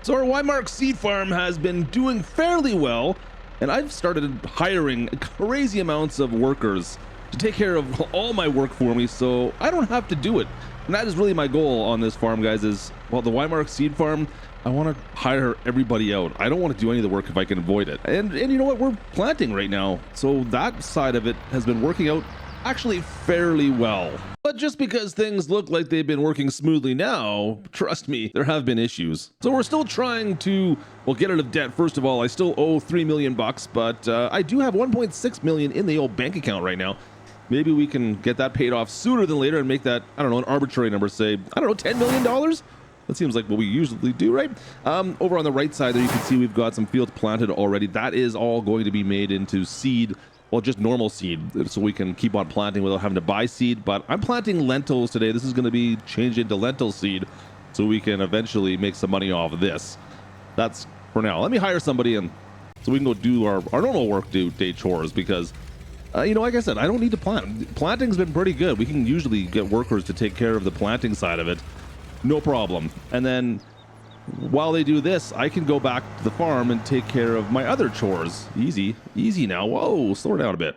So our Wymark seed farm has been doing fairly well, and I've started hiring crazy amounts of workers to take care of all my work for me, so I don't have to do it. And that is really my goal on this farm, guys, is, well, the Wymark seed farm, I want to hire everybody out. I don't want to do any of the work if I can avoid it. And you know what? We're planting right now, so that side of it has been working out actually fairly well. But just because things look like they've been working smoothly now, trust me, there have been issues. So we're still trying to, well, get out of debt. First of all, I still owe $3 million, but I do have 1.6 million in the old bank account right now. Maybe we can get that paid off sooner than later and make that, I don't know, an arbitrary number, say, I don't know, $10 million? That seems like what we usually do, right? Over on the right side there, you can see we've got some fields planted already. That is all going to be made into seed, well, just normal seed, so we can keep on planting without having to buy seed. But I'm planting lentils today. This is going to be changed into lentil seed, so we can eventually make some money off of this. That's for now. Let me hire somebody and so we can go do our normal work day chores, because you know, like I said, I don't need to plant. Planting's been pretty good. We can usually get workers to take care of the planting side of it, no problem. And then while they do this, I can go back to the farm and take care of my other chores. Easy now. Whoa, slow down a bit.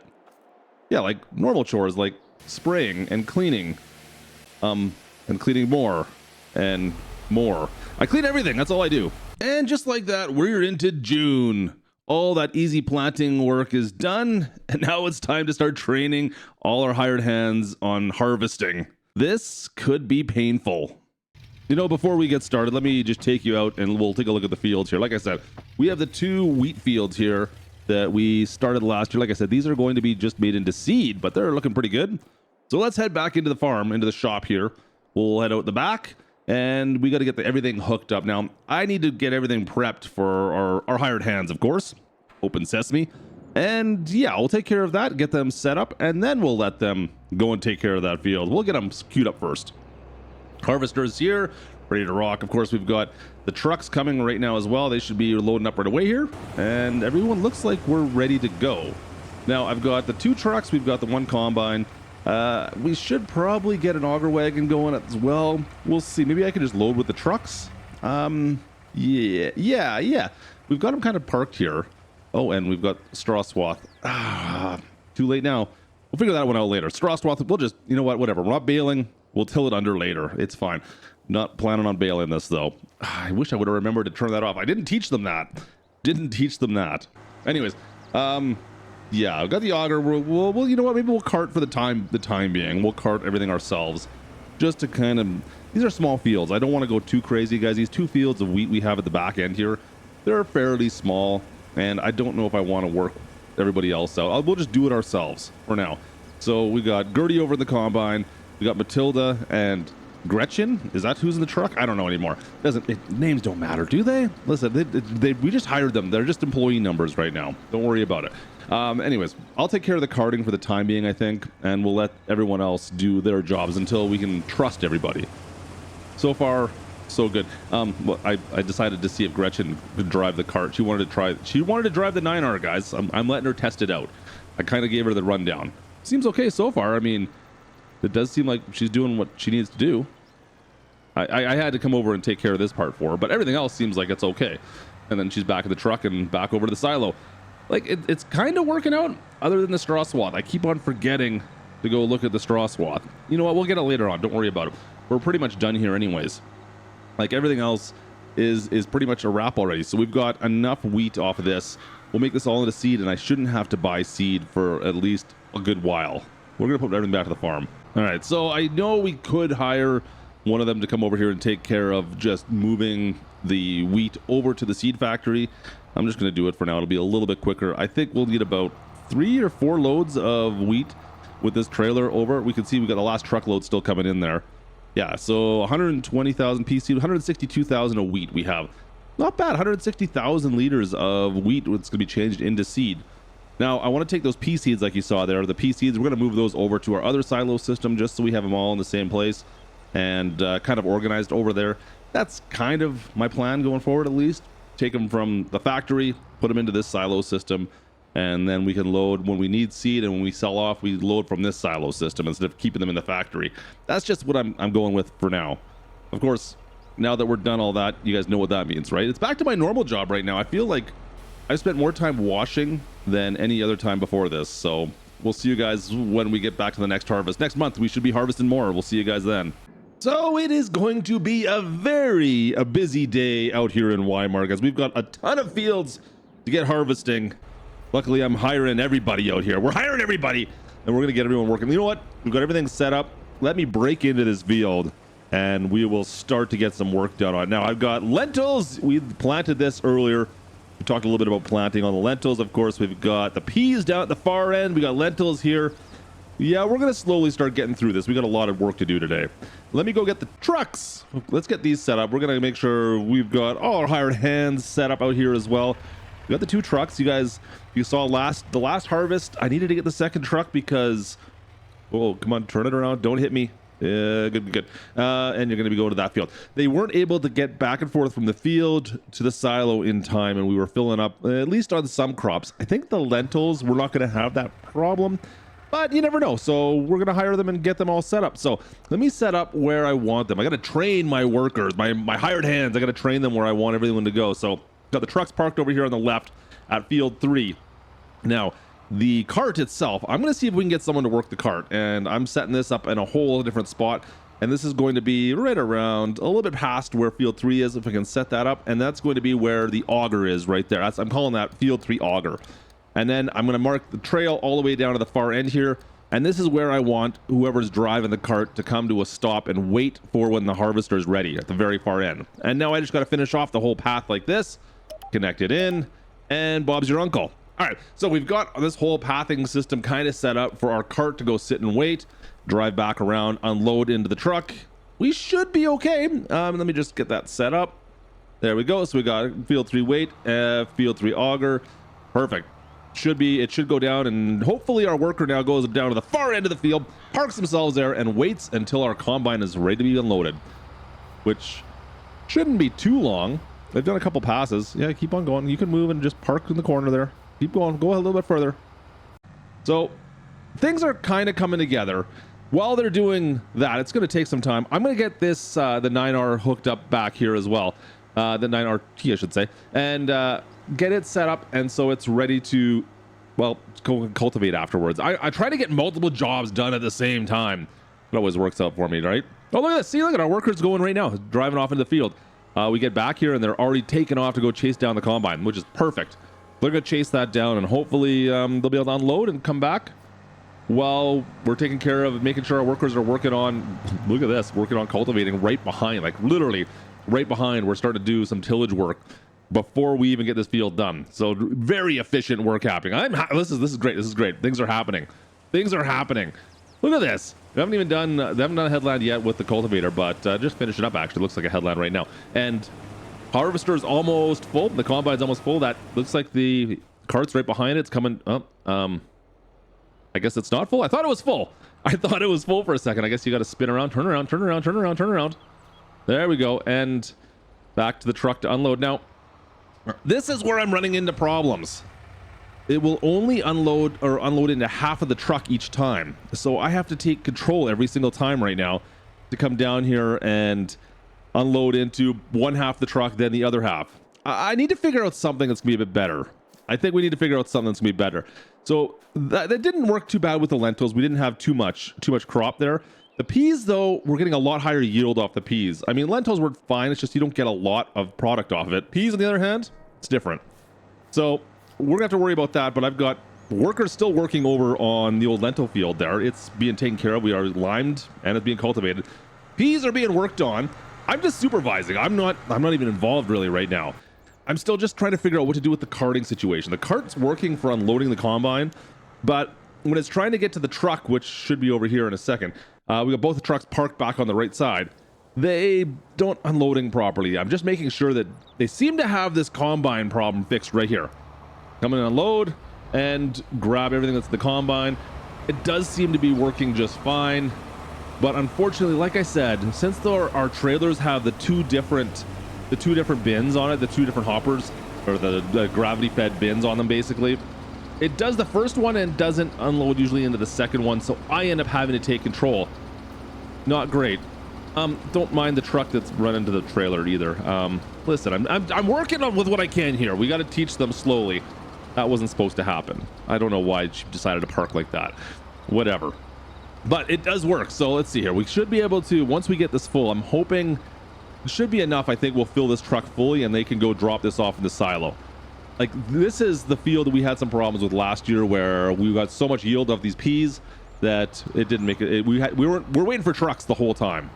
Yeah, like normal chores, like spraying and cleaning, and cleaning more and more. I clean everything. That's all I do. And just like that, we're into June. All that easy planting work is done, and now it's time to start training all our hired hands on harvesting. This could be painful. You know, before we get started, let me just take you out and we'll take a look at the fields here. Like I said, we have the 2 wheat fields here that we started last year. Like I said, these are going to be just made into seed, but they're looking pretty good. So let's head back into the farm, into the shop here. We'll head out the back, and we got to get everything hooked up. Now, I need to get everything prepped for our hired hands, of course. Open sesame. And yeah, we'll take care of that, get them set up, and then we'll let them go and take care of that field. We'll get them queued up first. Harvesters here, ready to rock. Of course, we've got the trucks coming right now as well. They should be loading up right away here, and everyone looks like we're ready to go. Now, I've got the 2 trucks. We've got the 1 combine. We should probably get an auger wagon going as well. We'll see. Maybe I can just load with the trucks. Yeah. We've got them kind of parked here. Oh, and we've got straw swath. Too late now. We'll figure that one out later. Straw swath, we'll just, you know what, whatever. We're not baling. We'll till it under later. It's fine. Not planning on bailing this, though. I wish I would have remembered to turn that off. I didn't teach them that. Anyways, yeah, I've got the auger. We'll you know what? Maybe we'll cart for the time being. We'll cart everything ourselves, just to kind of. These are small fields. I don't want to go too crazy, guys. These 2 fields of wheat we have at the back end here, they're fairly small, and I don't know if I want to work everybody else out. We'll just do it ourselves for now. So we got Gertie over in the combine. We got Matilda and Gretchen. Is that who's in the truck? I don't know anymore. Names don't matter, do they? Listen, we just hired them. They're just employee numbers right now. Don't worry about it. Anyways, I'll take care of the carting for the time being, I think, and we'll let everyone else do their jobs until we can trust everybody. So far, so good. Well, I decided to see if Gretchen could drive the cart. She wanted to drive the 9R, guys. I'm letting her test it out. I kind of gave her the rundown. Seems okay so far. I mean, it does seem like she's doing what she needs to do. I had to come over and take care of this part for her, but everything else seems like it's okay. And then she's back in the truck and back over to the silo. Like, it's kind of working out, other than the straw swath. I keep on forgetting to go look at the straw swath. You know what? We'll get it later on. Don't worry about it. We're pretty much done here anyways. Like, everything else is pretty much a wrap already. So we've got enough wheat off of this. We'll make this all into seed, and I shouldn't have to buy seed for at least a good while. We're going to put everything back to the farm. All right, so I know we could hire one of them to come over here and take care of just moving the wheat over to the seed factory. I'm just going to do it for now. It'll be a little bit quicker. I think we'll need about 3 or 4 loads of wheat with this trailer over. We can see we got the last truckload still coming in there. Yeah, so 120,000 PC, 162,000 of wheat we have. Not bad, 160,000 liters of wheat that's going to be changed into seed. Now, I want to take those pea seeds like you saw there, the pea seeds, we're going to move those over to our other silo system just so we have them all in the same place and kind of organized over there. That's kind of my plan going forward, at least. Take them from the factory, put them into this silo system, and then we can load when we need seed, and when we sell off, we load from this silo system instead of keeping them in the factory. That's just what I'm going with for now. Of course, now that we're done all that, you guys know what that means, right? It's back to my normal job right now. I feel like I spent more time washing than any other time before this. So we'll see you guys when we get back to the next harvest. Next month, we should be harvesting more. We'll see you guys then. So it is going to be a very busy day out here in Wymark, as we've got a ton of fields to get harvesting. Luckily, I'm hiring everybody out here. We're hiring everybody, and we're going to get everyone working. You know what? We've got everything set up. Let me break into this field, and we will start to get some work done on it. Now, I've got lentils. We planted this earlier. We talked a little bit about planting on the lentils. Of course, we've got the peas down at the far end. We got lentils here. Yeah, we're going to slowly start getting through this. We got a lot of work to do today. Let me go get the trucks. Let's get these set up. We're going to make sure we've got all our hired hands set up out here as well. We got the 2 trucks. You guys, you saw the last harvest. I needed to get the second truck because, oh, come on, turn it around. Don't hit me. Good. And you're going to be going to that field. They weren't able to get back and forth from the field to the silo in time, and we were filling up, at least on some crops. I think the lentils, we're not going to have that problem. But you never know. So we're going to hire them and get them all set up. So let me set up where I want them. I got to train my workers, my hired hands. I got to train them where I want everyone to go. So got the trucks parked over here on the left at field 3. Now, the cart itself, I'm going to see if we can get someone to work the cart. And I'm setting this up in a whole different spot. And this is going to be right around a little bit past where field 3 is, if I can set that up. And that's going to be where the auger is right there. I'm calling that field 3 auger. And then I'm going to mark the trail all the way down to the far end here. And this is where I want whoever's driving the cart to come to a stop and wait for when the harvester is ready at the very far end. And now I just got to finish off the whole path like this, connect it in, and Bob's your uncle. All right, so we've got this whole pathing system kind of set up for our cart to go sit and wait, drive back around, unload into the truck. We should be okay. Let me just get that set up. There we go. So we got field 3 wait, field 3 auger. Perfect. It should go down, and hopefully our worker now goes down to the far end of the field, parks themselves there, and waits until our combine is ready to be unloaded, which shouldn't be too long. They've done a couple passes. Yeah, keep on going. You can move and just park in the corner there. Keep going. Go a little bit further. So things are kind of coming together. While they're doing that, it's going to take some time. I'm going to get this the 9R hooked up back here as well. The 9RT, I should say, and get it set up, and so it's ready to, well, go and cultivate afterwards. I try to get multiple jobs done at the same time. It always works out for me, right? Oh, look at this. See, look at our workers going right now, driving off into the field. We get back here, and they're already taking off to go chase down the combine, which is perfect. They're going to chase that down, and hopefully they'll be able to unload and come back while we're taking care of making sure our workers are working on, look at this, working on cultivating right behind, like literally right behind. We're starting to do some tillage work before we even get this field done. So very efficient work happening. This is great. This is great. Things are happening. Things are happening. Look at this. They haven't done a headland yet with the cultivator, but just finishing up. Actually, looks like a headland right now. And harvester is almost full. The combine's almost full. That looks like the cart's right behind it. It's coming up. I guess it's not full. I thought it was full. I thought it was full for a second. I guess you got to spin around, turn around, turn around, turn around, turn around. There we go. And back to the truck to unload. Now, this is where I'm running into problems. It will only unload into half of the truck each time. So I have to take control every single time right now to come down here and unload into one half the truck, then the other half. I need to figure out something that's gonna be a bit better. I think we need to figure out something that's gonna be better. So that didn't work too bad with the lentils. We didn't have too much crop there. The peas, though, we're getting a lot higher yield off the peas. I mean, lentils were fine. It's just you don't get a lot of product off of it. Peas, on the other hand, it's different. So we're gonna have to worry about that. But I've got workers still working over on the old lentil field there. It's being taken care of. We are limed and it's being cultivated. Peas are being worked on. I'm just supervising. I'm not even involved really right now. I'm still just trying to figure out what to do with the carting situation. The cart's working for unloading the combine, but when it's trying to get to the truck, which should be over here in a second, we got both the trucks parked back on the right side. They don't unloading properly. I'm just making sure that they seem to have this combine problem fixed right here. Come in and unload and grab everything that's the combine. It does seem to be working just fine. But unfortunately, like I said, since our trailers have the two different bins on it, the two different hoppers, or the gravity-fed bins on them, basically, it does the first one and doesn't unload usually into the second one, so I end up having to take control. Not great. Don't mind the truck that's run into the trailer either. Listen, I'm working on with what I can here. We got to teach them slowly. That wasn't supposed to happen. I don't know why she decided to park like that. Whatever. But it does work. So let's see here. We should be able to, once we get this full, I'm hoping it should be enough. I think we'll fill this truck fully and they can go drop this off in the silo. Like, this is the field that we had some problems with last year where we got so much yield of these peas that it didn't make it. We're waiting for trucks the whole time.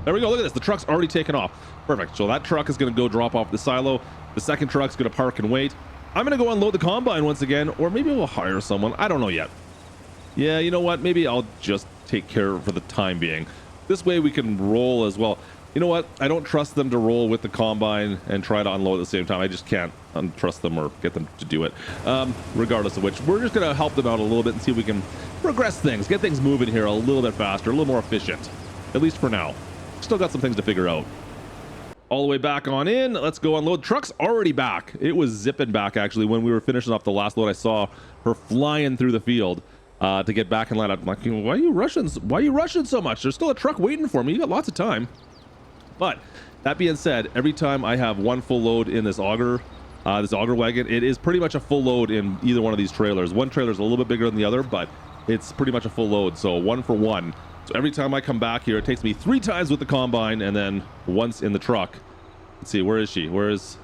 There we go. Look at this. The truck's already taken off. Perfect. So that truck is going to go drop off the silo. The second truck's going to park and wait. I'm going to go unload the combine once again, or maybe we'll hire someone. I don't know yet. Yeah, you know what? Maybe I'll just take care of it for the time being. This way we can roll as well. You know what? I don't trust them to roll with the combine and try to unload at the same time. I just can't untrust them or get them to do it. Regardless of which, we're just going to help them out a little bit and see if we can progress things, get things moving here a little bit faster, a little more efficient, at least for now. Still got some things to figure out. All the way back on in. Let's go unload. Truck's already back. It was zipping back actually when we were finishing off the last load. I saw her flying through the field to get back in line. I'm like, why are you rushing? Why are you rushing so much? There's still a truck waiting for me. You got lots of time. But that being said, every time I have one full load in this auger wagon, it is pretty much a full load in either one of these trailers. One trailer is a little bit bigger than the other, but it's pretty much a full load. So 1 for 1. So every time I come back here, it takes me 3 times with the combine and then once in the truck. Let's see, where is she? Where's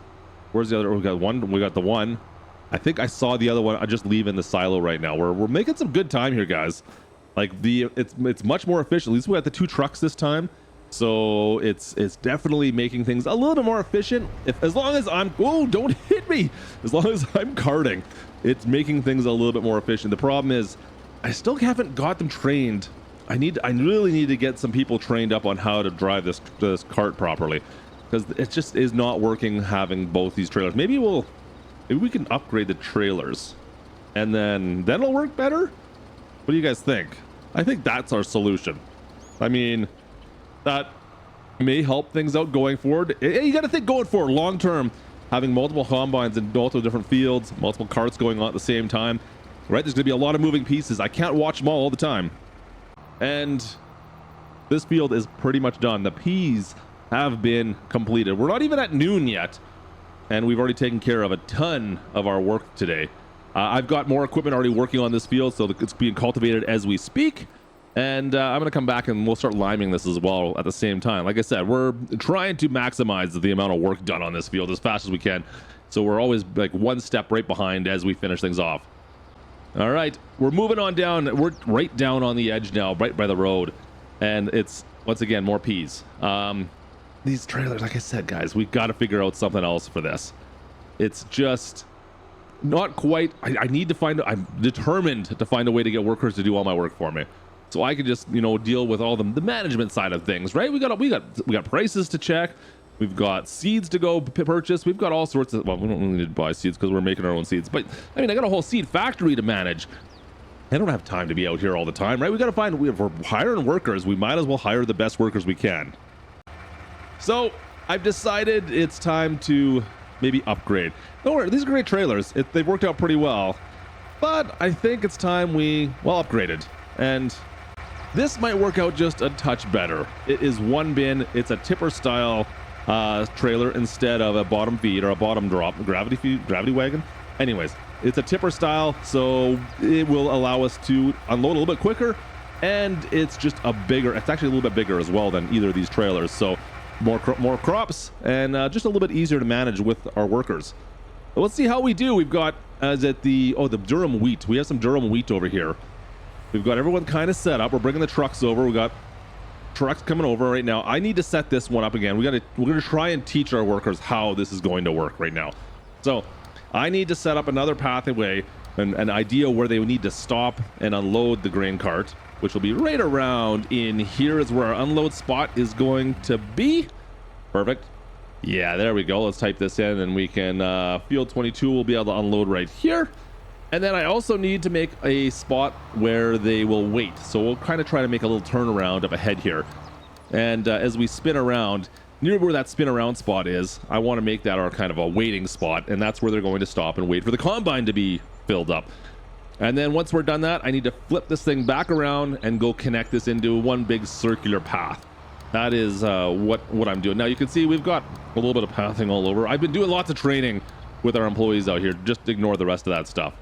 the other? We got one. We got the one. I think I saw the other one. I just leave in the silo right now. We're making some good time here, guys. Like it's much more efficient. At least we got the 2 trucks this time, so it's definitely making things a little bit more efficient. As long as I'm don't hit me. As long as I'm carting, it's making things a little bit more efficient. The problem is, I still haven't got them trained. I really need to get some people trained up on how to drive this cart properly, because it just is not working having both these trailers. Maybe we can upgrade the trailers and then it'll work better. What do you guys think? I think that's our solution. I mean, that may help things out going forward. You got to think going forward long term, having multiple combines in multiple different fields, multiple carts going on at the same time, right? There's gonna be a lot of moving pieces. I can't watch them all the time. And this field is pretty much done. The peas have been completed. We're not even at noon yet, and we've already taken care of a ton of our work today. I've got more equipment already working on this field, so it's being cultivated as we speak. And I'm going to come back and we'll start liming this as well at the same time. Like I said, we're trying to maximize the amount of work done on this field as fast as we can. So we're always like one step right behind as we finish things off. All right, we're moving on down. We're right down on the edge now, right by the road. And it's, once again, more peas. These trailers, like I said, guys, we got to figure out something else for this. It's just not quite. I need to find. I'm determined to find a way to get workers to do all my work for me, so I can just deal with all the management side of things. Right? We got prices to check. We've got seeds to go purchase. We've got all sorts of. Well, we don't really need to buy seeds because we're making our own seeds. But I mean, I got a whole seed factory to manage. I don't have time to be out here all the time, right? We got to find. If we're hiring workers, we might as well hire the best workers we can. So I've decided it's time to maybe upgrade. Don't worry, these are great trailers. They've worked out pretty well, but I think it's time we upgraded. And this might work out just a touch better. It is one bin. It's a tipper style trailer instead of a bottom feed or a bottom drop gravity wagon. Anyways, it's a tipper style, so it will allow us to unload a little bit quicker, and it's just it's actually a little bit bigger as well than either of these trailers. So more crops and just a little bit easier to manage with our workers. But let's see how we do. We've got the Durham wheat. We have some Durham wheat over here. We've got everyone kind of set up. We're bringing the trucks over. We got trucks coming over right now. I need to set this one up again. We're gonna try and teach our workers how this is going to work right now. So I need to set up another pathway and an idea where they would need to stop and unload the grain cart, which will be right around in here is where our unload spot is going to be. Perfect. Yeah, there we go. Let's type this in and we can, field 22 will be able to unload right here. And then I also need to make a spot where they will wait. So we'll kind of try to make a little turnaround up ahead here. And as we spin around, near where that spin around spot is, I want to make that our kind of a waiting spot. And that's where they're going to stop and wait for the combine to be filled up. And then once we're done that, I need to flip this thing back around and go connect this into one big circular path. That is what I'm doing. Now you can see we've got a little bit of pathing all over. I've been doing lots of training with our employees out here. Just ignore the rest of that stuff.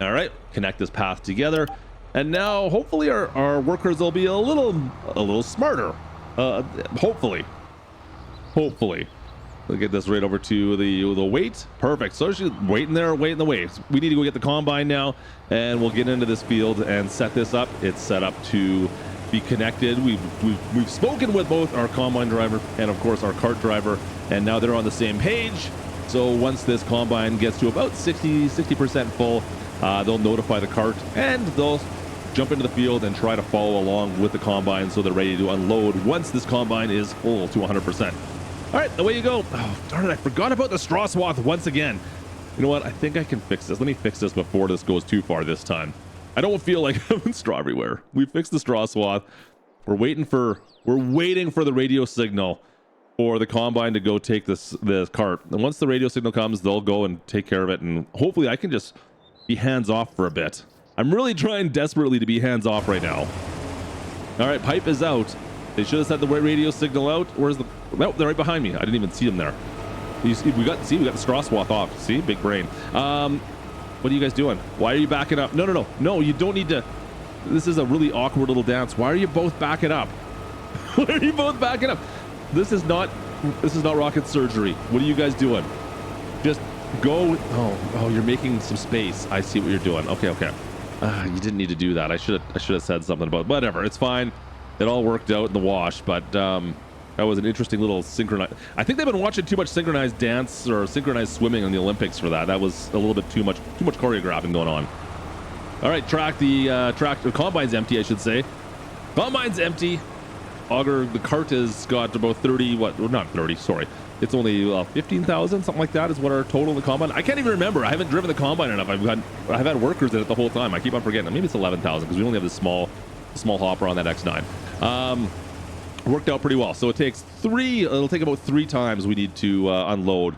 All right, connect this path together, and now hopefully our workers will be a little smarter. Hopefully. We'll get this right over to the weight. Perfect. So she's waiting there, waiting the way. We need to go get the combine now, and we'll get into this field and set this up. It's set up to be connected. We've spoken with both our combine driver and of course our cart driver, and now they're on the same page. So once this combine gets to about 60% full, they'll notify the cart and they'll jump into the field and try to follow along with the combine so they're ready to unload once this combine is full to 100%. All right, away you go. Oh, darn it, I forgot about the straw swath once again. You know what? I think I can fix this. Let me fix this before this goes too far this time. I don't feel like having straw everywhere. We fixed the straw swath. We're waiting for the radio signal for the combine to go take this cart. And once the radio signal comes, they'll go and take care of it. And hopefully I can just be hands off for a bit. I'm really trying desperately to be hands off right now. All right, pipe is out. They should have sent the radio signal out. Where's the... No, they're right behind me. I didn't even see them there. We got the straw swath off. See, big brain. What are you guys doing? Why are you backing up? No, you don't need to. This is a really awkward little dance. Why are you both backing up? Why are you both backing up? This is not rocket surgery. What are you guys doing? Just go. Oh, you're making some space. I see what you're doing. Okay. You didn't need to do that. I should have said something about it. Whatever. It's fine. It all worked out in the wash, but that was an interesting little synchronized. I think they've been watching too much synchronized dance or synchronized swimming in the Olympics for that. That was a little bit too much choreographing going on. All right, the combine's empty, I should say. Combine's empty. Auger, the cart has got about 30. What? Not 30. Sorry, it's only 15,000, something like that, is what our total in the combine. I can't even remember. I haven't driven the combine enough. I've had workers in it the whole time. I keep on forgetting. Maybe it's 11,000 because we only have this small hopper on that X9. Worked out pretty well. So it'll take about 3 times we need to unload.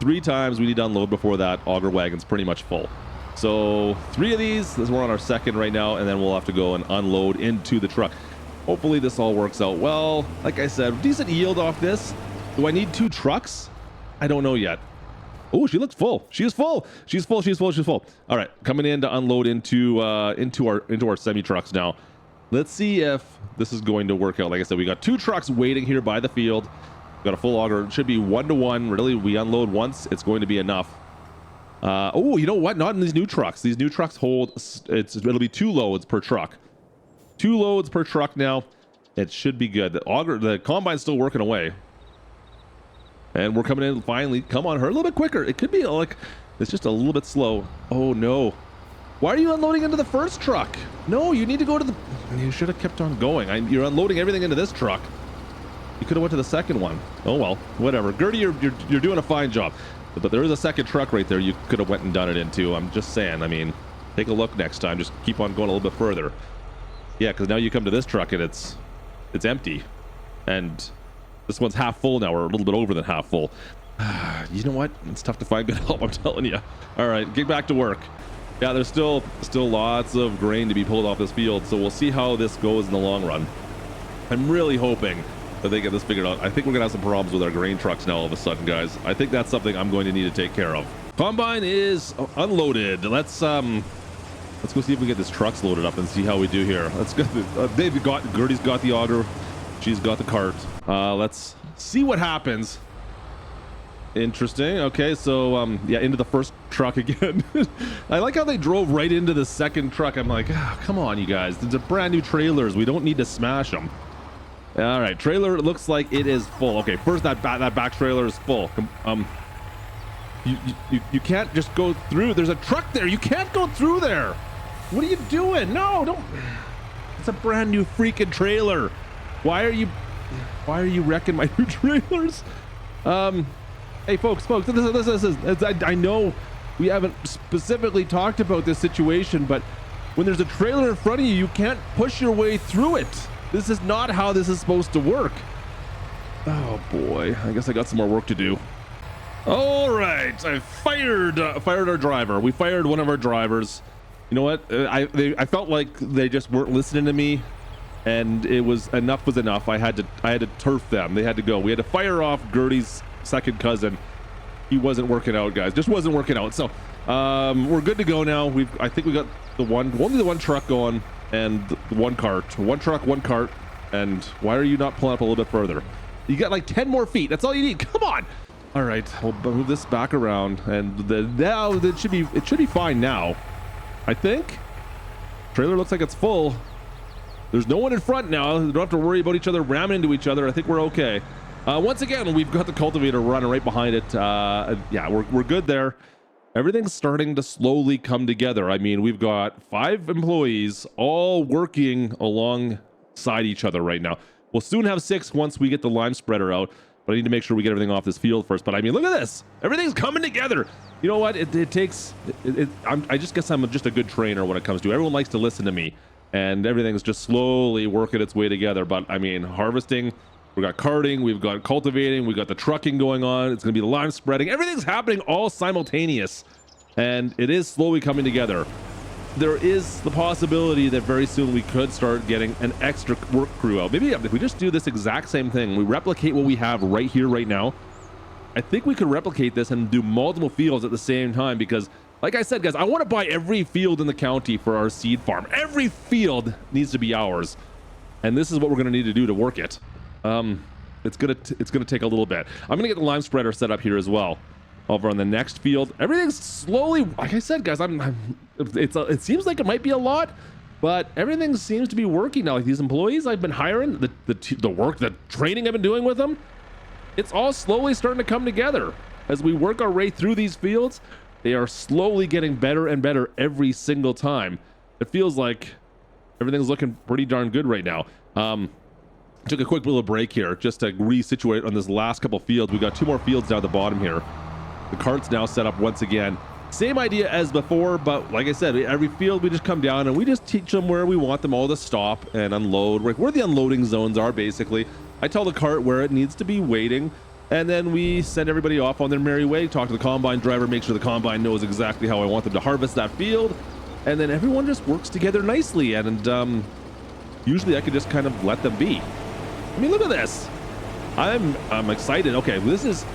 3 times we need to unload before that auger wagon's pretty much full. So 3 of these, we're on our second right now, and then we'll have to go and unload into the truck. Hopefully this all works out well. Like I said, decent yield off this. Do I need 2 trucks? I don't know yet. Oh, she looks full. She is full. She's full. All right, coming in to unload into our semi trucks now. Let's see if this is going to work out. Like I said, we got 2 trucks waiting here by the field. We've got a full auger. It should be 1-to-1. Really, we unload once, it's going to be enough. Oh, you know what? Not in these new trucks. These new trucks it'll be 2 loads per truck. 2 loads per truck now. It should be good. The combine's still working away. And we're coming in finally. Come on, her a little bit quicker. It could be like it's just a little bit slow. Oh no. Why are you unloading into the first truck? No, you need to go to the... You should have kept on going. You're unloading everything into this truck. You could have went to the second one. Oh, well, whatever. Gertie, you're doing a fine job. But there is a second truck right there you could have went and done it into. I'm just saying. I mean, take a look next time. Just keep on going a little bit further. Yeah, because now you come to this truck and it's empty. And this one's half full now, or a little bit over than half full. You know what? It's tough to find good help, I'm telling you. All right, get back to work. Yeah, there's still lots of grain to be pulled off this field, so we'll see how this goes in the long run. I'm really hoping that they get this figured out. I think we're gonna have some problems with our grain trucks now all of a sudden, guys. I think that's something I'm going to need to take care of. Combine is unloaded. Let's go see if we get this trucks loaded up and see how we do here. Let's go. Gertie's got the auger. She's got the cart. Let's see what happens. Interesting. Okay, so yeah, into the first truck again. I like how they drove right into the second truck. I'm like, oh, come on, you guys. These are brand new trailers. We don't need to smash them. All right, trailer looks like it is full. Okay, first that back trailer is full. You can't just go through. There's a truck there. You can't go through there. What are you doing? No, don't. It's a brand new freaking trailer. Why are you wrecking my new trailers? Hey, folks, this is, I know we haven't specifically talked about this situation, but when there's a trailer in front of you, you can't push your way through it. This is not how this is supposed to work. Oh boy, I guess I got some more work to do. All right, I fired our driver. We fired one of our drivers. You know what? I felt like they just weren't listening to me, and it was enough was enough. I had to turf them. They had to go. We had to fire off Gertie's second cousin. He wasn't working out, guys. Just wasn't working out. So we're good to go now. I think we got only the one truck going and the one cart. One truck, one cart. And why are you not pulling up a little bit further? You got like 10 more feet. That's all you need. Come on. All right, we'll move this back around, and now it should be fine now. I think. Trailer looks like it's full. There's no one in front now. We don't have to worry about each other ramming into each other. I think we're okay. Once again, we've got the cultivator running right behind it. Yeah, we're good there. Everything's starting to slowly come together. I mean, we've got 5 employees all working alongside each other right now. We'll soon have 6 once we get the lime spreader out, but I need to make sure we get everything off this field first. But I mean, look at this. Everything's coming together. You know what? I just guess I'm just a good trainer when it comes to it. Everyone likes to listen to me, and everything's just slowly working its way together. But I mean, harvesting, we've got carting, we've got cultivating, we've got the trucking going on. It's going to be the lime spreading. Everything's happening all simultaneous, and it is slowly coming together. There is the possibility that very soon we could start getting an extra work crew out. Maybe if we just do this exact same thing, we replicate what we have right here, right now. I think we could replicate this and do multiple fields at the same time, because like I said, guys, I want to buy every field in the county for our seed farm. Every field needs to be ours. And this is what we're going to need to do to work it. It's gonna take a little bit. I'm gonna get the lime spreader set up here as well. Over on the next field, everything's slowly, like I said, guys, it seems like it might be a lot, but everything seems to be working now. Like these employees I've been hiring, the work, the training I've been doing with them, it's all slowly starting to come together. As we work our way through these fields, they are slowly getting better and better every single time. It feels like everything's looking pretty darn good right now. Took a quick little break here just to resituate on this last couple fields. We got 2 more fields down the bottom here. The cart's now set up once again. Same idea as before, but like I said, every field we just come down and we just teach them where we want them all to stop and unload, like where the unloading zones are, basically. I tell the cart where it needs to be waiting, and then we send everybody off on their merry way, talk to the combine driver, make sure the combine knows exactly how I want them to harvest that field, and then everyone just works together nicely, and usually I could just kind of let them be. I mean, look at this. I'm excited. Okay, this is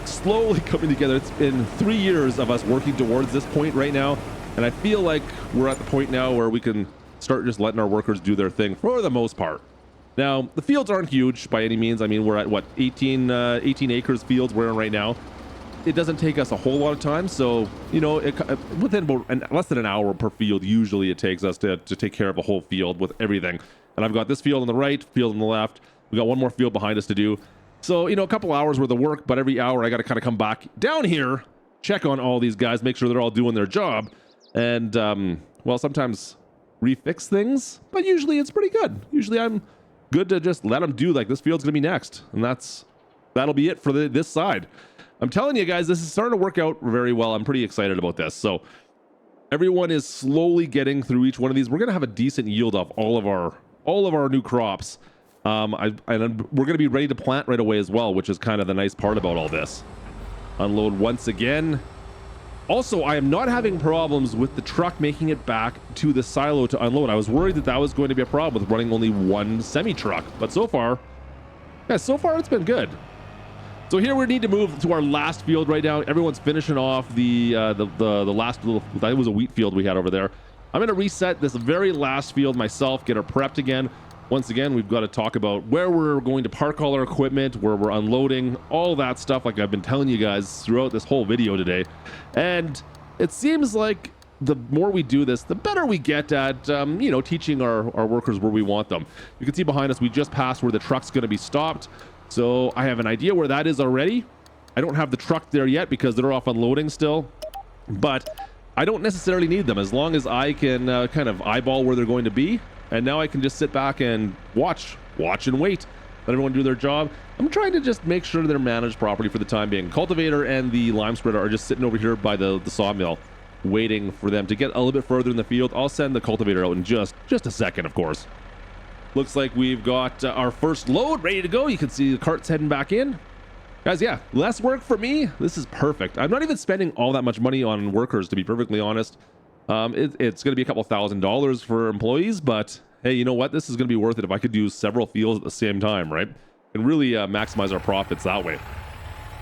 slowly coming together. It's been 3 years of us working towards this point right now, and I feel like we're at the point now where we can start just letting our workers do their thing for the most part. Now, the fields aren't huge by any means. I mean, we're at what, 18 acres fields we're in right now. It doesn't take us a whole lot of time, so you know, within about less than an hour per field usually it takes us to take care of a whole field with everything. And I've got this field on the right, field on the left. We got one more field behind us to do. So, you know, a couple hours worth of work, but every hour I got to kind of come back down here, check on all these guys, make sure they're all doing their job, and, well, sometimes refix things, but usually it's pretty good. Usually I'm good to just let them do, like, this field's going to be next, and that'll be it for this side. I'm telling you guys, this is starting to work out very well. I'm pretty excited about this. So everyone is slowly getting through each one of these. We're going to have a decent yield off all of our new crops. And we're going to be ready to plant right away as well, which is kind of the nice part about all this. Unload once again. Also, I am not having problems with the truck making it back to the silo to unload. I was worried that was going to be a problem with running only one semi-truck, but so far it's been good. So here we need to move to our last field right now. Everyone's finishing off the last little, that was a wheat field we had over there. I'm going to reset this very last field myself, get her prepped again. Once again, we've got to talk about where we're going to park all our equipment, where we're unloading, all that stuff like I've been telling you guys throughout this whole video today. And it seems like the more we do this, the better we get at, you know, teaching our workers where we want them. You can see behind us, we just passed where the truck's going to be stopped. So I have an idea where that is already. I don't have the truck there yet because they're off unloading still, but I don't necessarily need them as long as I can kind of eyeball where they're going to be. And now I can just sit back and watch and wait. Let everyone do their job. I'm trying to just make sure they're managed properly for the time being. Cultivator and the lime spreader are just sitting over here by the sawmill, waiting for them to get a little bit further in the field. I'll send the cultivator out in just a second, of course. Looks like we've got our first load ready to go. You can see the cart's heading back in. Guys, yeah, less work for me. This is perfect. I'm not even spending all that much money on workers, to be perfectly honest. It's going to be a couple $1,000s for employees, but hey, you know what? This is going to be worth it if I could do several fields at the same time, right? And really maximize our profits that way.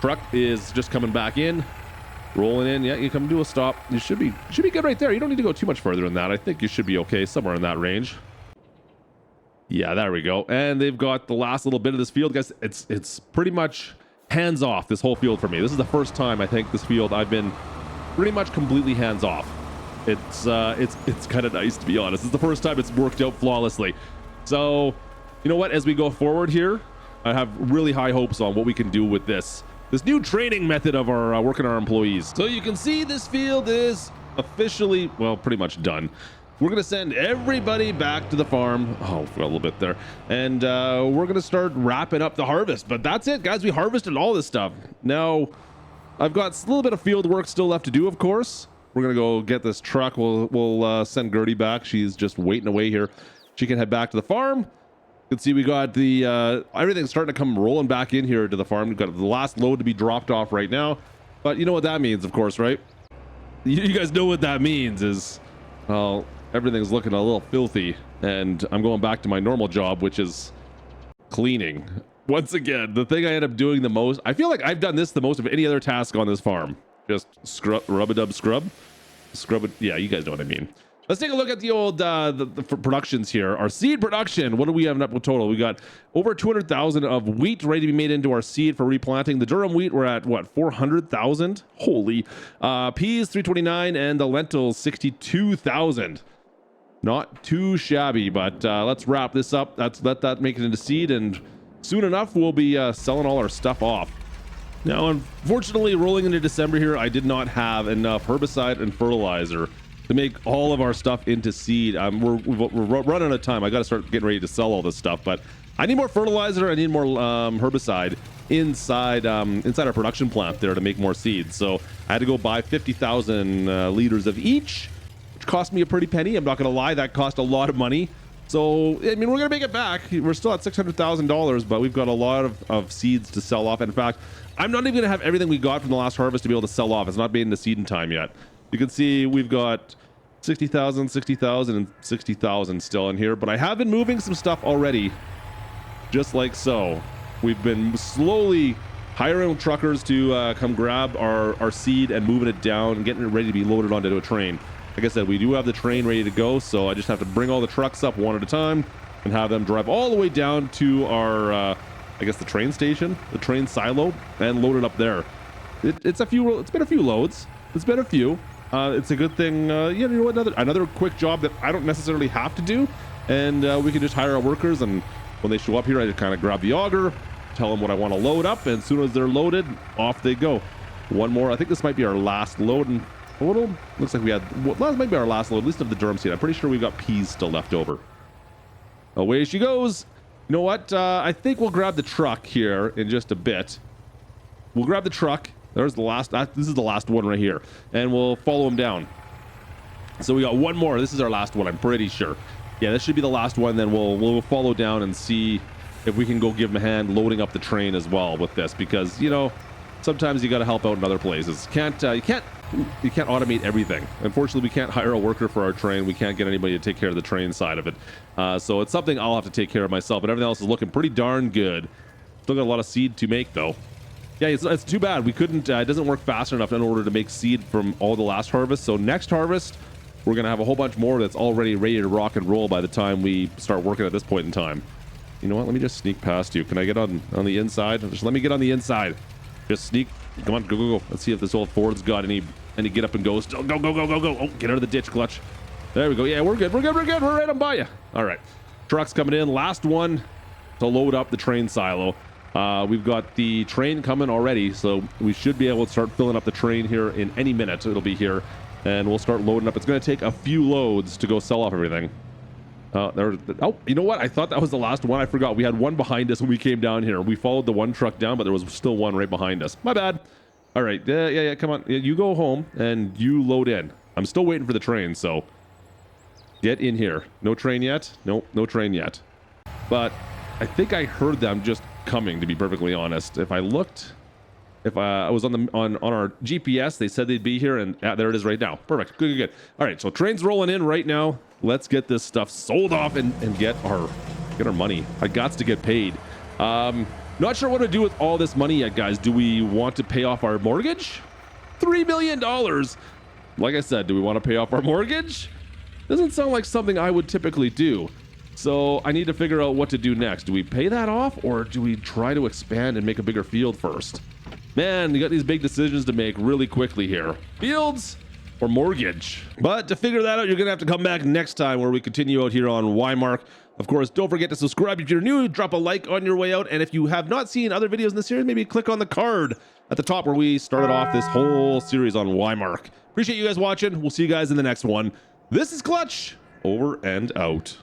Truck is just coming back in, rolling in. Yeah, you come to a stop. You should be good right there. You don't need to go too much further than that. I think you should be okay somewhere in that range. Yeah, there we go. And they've got the last little bit of this field, guys. It's pretty much hands off, this whole field for me. This is the first time I think this field I've been pretty much completely hands off. It's kind of nice, to be honest. It's the first time it's worked out flawlessly. So, you know what? As we go forward here, I have really high hopes on what we can do with this new training method of our working our employees. So you can see this field is officially, well, pretty much done. We're going to send everybody back to the farm. Oh, a little bit there. And we're going to start wrapping up the harvest. But that's it, guys. We harvested all this stuff. Now, I've got a little bit of field work still left to do, of course. We're going to go get this truck. We'll send Gertie back. She's just waiting away here. She can head back to the farm. You can see we got the everything's starting to come rolling back in here to the farm. We've got the last load to be dropped off right now. But you know what that means, of course, right? You guys know what that means is, well, everything's looking a little filthy, and I'm going back to my normal job, which is cleaning. Once again, the thing I end up doing the most, I feel like I've done this the most of any other task on this farm. Just rub-a-dub scrub it. Yeah, you guys know what I mean. Let's take a look at the old the productions here. Our seed production, what do we have up with total? We got over 200,000 of wheat ready to be made into our seed for replanting. The durum wheat, we're at what, 400,000? Holy. Peas 329, and the lentils 62,000. Not too shabby, but let's wrap this up. Let that make it into seed, and soon enough we'll be selling all our stuff off. Now, unfortunately, rolling into December here, I did not have enough herbicide and fertilizer to make all of our stuff into seed. We're running out of time. I got to start getting ready to sell all this stuff, but I need more fertilizer. I need more herbicide inside our production plant there to make more seeds. So I had to go buy 50,000 liters of each, which cost me a pretty penny. I'm not going to lie, that cost a lot of money. So, I mean, we're going to make it back. We're still at $600,000, but we've got a lot of seeds to sell off. In fact, I'm not even going to have everything we got from the last harvest to be able to sell off. It's not made into seed in time yet. You can see we've got 60,000, 60,000, and 60,000 still in here, but I have been moving some stuff already, just like so. We've been slowly hiring truckers to come grab our seed and moving it down and getting it ready to be loaded onto a train. Like I said, we do have the train ready to go, so I just have to bring all the trucks up one at a time and have them drive all the way down to our, I guess, the train station, the train silo, and load it up there. It's been a few loads. It's been a few. It's a good thing. You know what? Another quick job that I don't necessarily have to do, and we can just hire our workers. And when they show up here, I just kind of grab the auger, tell them what I want to load up, and as soon as they're loaded, off they go. One more. I think this might be our last load in total. Looks like we had, well, that might be our last load, at least of the durum seed. I'm pretty sure we've got peas still left over. Away she goes. You know what? I think we'll grab the truck here in just a bit. We'll grab the truck. There's the last, this is the last one right here, and we'll follow him down. So we got one more. This is our last one, I'm pretty sure. Yeah, this should be the last one. Then we'll follow down and see if we can go give him a hand loading up the train as well with this, because, you know, sometimes you got to help out in other places. You can't automate everything. Unfortunately, we can't hire a worker for our train. We can't get anybody to take care of the train side of it. So it's something I'll have to take care of myself, but everything else is looking pretty darn good. Still got a lot of seed to make though. Yeah, it's too bad we couldn't, it doesn't work fast enough in order to make seed from all the last harvest. So next harvest, we're going to have a whole bunch more that's already ready to rock and roll by the time we start working at this point in time. You know what? Let me just sneak past you. Can I get on the inside? Just let me get on the inside. Just sneak. Come on, go. Let's see if this old Ford's got any get up and go. Still, go. Oh, get out of the ditch, Klutch. There we go. Yeah, we're good. We're right on by you. All right. Truck's coming in. Last one to load up the train silo. We've got the train coming already, so we should be able to start filling up the train here in any minute. It'll be here, and we'll start loading up. It's going to take a few loads to go sell off everything. Oh, you know what? I thought that was the last one. I forgot. We had one behind us when we came down here. We followed the one truck down, but there was still one right behind us. My bad. All right. Yeah. Come on. You go home and you load in. I'm still waiting for the train, so get in here. No train yet? Nope, no train yet. But I think I heard them just coming, to be perfectly honest. If I looked If I was on our GPS, they said they'd be here, and there it is right now. Perfect. Good, good, good. All right, so train's rolling in right now. Let's get this stuff sold off and get our money. I got to get paid. Not sure what to do with all this money yet, guys. Do we want to pay off our mortgage? $3 million. Like I said, do we want to pay off our mortgage? Doesn't sound like something I would typically do. So I need to figure out what to do next. Do we pay that off, or do we try to expand and make a bigger field first? Man, you got these big decisions to make really quickly here. Fields or mortgage? But to figure that out, you're gonna have to come back next time where we continue out here on Wymark. Of course, don't forget to subscribe if you're new, drop a like on your way out, and if you have not seen other videos in the series, maybe click on the card at the top where we started off this whole series on Wymark. Appreciate you guys watching. We'll see you guys in the next one. This is Klutch, over and out.